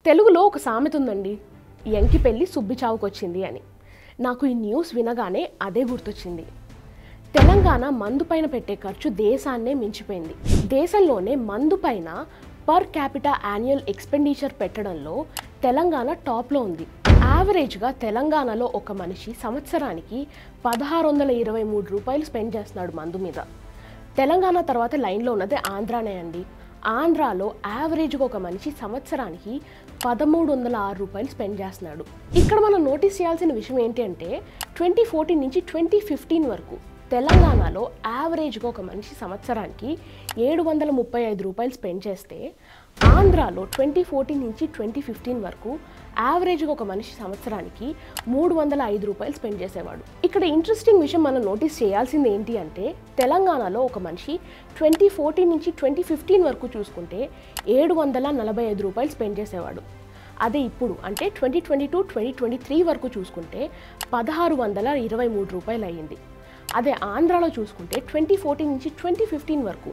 తెలుగులో ఒక సామెత ఉందండి, ఎంకి పెళ్ళి సుబ్బి చావుకొచ్చింది అని. నాకు ఈ న్యూస్ వినగానే అదే గుర్తొచ్చింది. తెలంగాణ మందు పైన పెట్టే ఖర్చు దేశాన్నే మించిపోయింది. దేశంలోనే మందు పైన పర్ క్యాపిటా యాన్యువల్ ఎక్స్పెండిచర్ పెట్టడంలో తెలంగాణ టాప్లో ఉంది. యావరేజ్గా తెలంగాణలో ఒక మనిషి సంవత్సరానికి 1623 రూపాయలు స్పెండ్ చేస్తున్నాడు మందు మీద. తెలంగాణ తర్వాత లైన్లో ఉన్నది ఆంధ్రానే అండి. ఆంధ్రాలో యావరేజ్గా ఒక మనిషి సంవత్సరానికి 1306 రూపాయలు స్పెండ్ చేస్తున్నాడు. ఇక్కడ మనం నోటీస్ చేయాల్సిన విషయం ఏంటి అంటే 2014 నుంచి 2015 వరకు తెలంగాణలో యావరేజ్గా ఒక మనిషి సంవత్సరానికి 735 రూపాయలు స్పెండ్ చేస్తే, ఆంధ్రాలో 2014 నుంచి 2015 వరకు యావరేజ్గా ఒక మనిషి సంవత్సరానికి 305 రూపాయలు స్పెండ్ చేసేవాడు. ఇక్కడ ఇంట్రెస్టింగ్ విషయం మనం నోటీస్ చేయాల్సింది ఏంటి అంటే, తెలంగాణలో ఒక మనిషి 2014 నుంచి 2015 వరకు చూసుకుంటే 745 రూపాయలు స్పెండ్ చేసేవాడు. అదే ఇప్పుడు అంటే 2022-2023 వరకు చూసుకుంటే 1623 రూపాయలు అయ్యింది. అదే ఆంధ్రాలో చూసుకుంటే 2014 నుంచి 2015 వరకు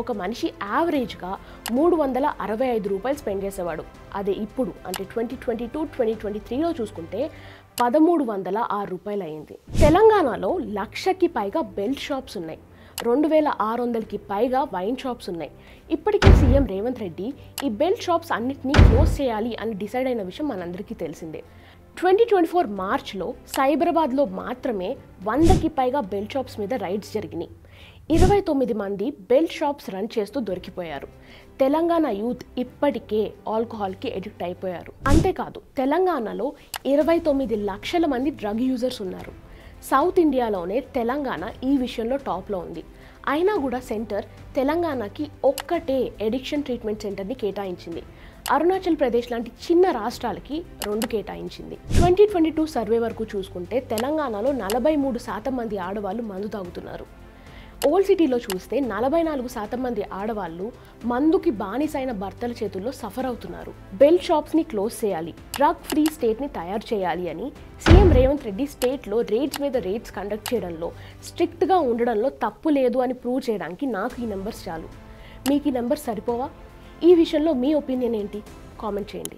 ఒక మనిషి యావరేజ్గా 365 రూపాయలు స్పెండ్ చేసేవాడు. అదే ఇప్పుడు అంటే 2022-2023లో చూసుకుంటే 1306 రూపాయలు అయ్యింది. తెలంగాణలో 1,00,000కి పైగా బెల్ట్ షాప్స్ ఉన్నాయి. 2600కి పైగా వైన్ షాప్స్ ఉన్నాయి. ఇప్పటికే సీఎం రేవంత్ రెడ్డి ఈ బెల్ట్ షాప్స్ అన్నిటినీ క్లోజ్ చేయాలి అని డిసైడ్ అయిన విషయం మనందరికీ తెలిసిందే. 2024 మార్చ్లో సైబరాబాద్లో మాత్రమే 100కి పైగా బెల్ట్ షాప్స్ మీద రైడ్స్ జరిగినాయి. 29 మంది బెల్ట్ షాప్స్ రన్ చేస్తూ దొరికిపోయారు. తెలంగాణ యూత్ ఇప్పటికే ఆల్కహాల్కి ఎడిక్ట్ అయిపోయారు. అంతేకాదు తెలంగాణలో 29 లక్షల మంది డ్రగ్ యూజర్స్ ఉన్నారు. సౌత్ ఇండియాలోనే తెలంగాణ ఈ విషయంలో టాప్లో ఉంది. అయినా కూడా సెంటర్ తెలంగాణకి ఒక్కటే ఎడిక్షన్ ట్రీట్మెంట్ సెంటర్ని కేటాయించింది. అరుణాచల్ ప్రదేశ్ లాంటి చిన్న రాష్ట్రాలకి 2 కేటాయించింది. 2022 సర్వే వరకు చూసుకుంటే తెలంగాణలో 43% మంది ఆడవాళ్ళు మందు తాగుతున్నారు. ఓల్డ్ సిటీలో చూస్తే 44% మంది ఆడవాళ్ళు మందుకి బానిసైన భర్తల చేతుల్లో సఫర్ అవుతున్నారు. బెల్ట్ షాప్స్ని క్లోజ్ చేయాలి, డ్రగ్ ఫ్రీ స్టేట్ని తయారు చేయాలి అని సీఎం రేవంత్ రెడ్డి స్టేట్లో రేట్స్ మీద రేట్స్ కండక్ట్ చేయడంలో, స్ట్రిక్ట్గా ఉండడంలో తప్పు లేదు అని ప్రూవ్ చేయడానికి నాకు ఈ నెంబర్స్ చాలు. మీకు ఈ నెంబర్స్ సరిపోవా? ఈ విషయంలో మీ ఒపీనియన్ ఏంటి? కామెంట్ చేయండి.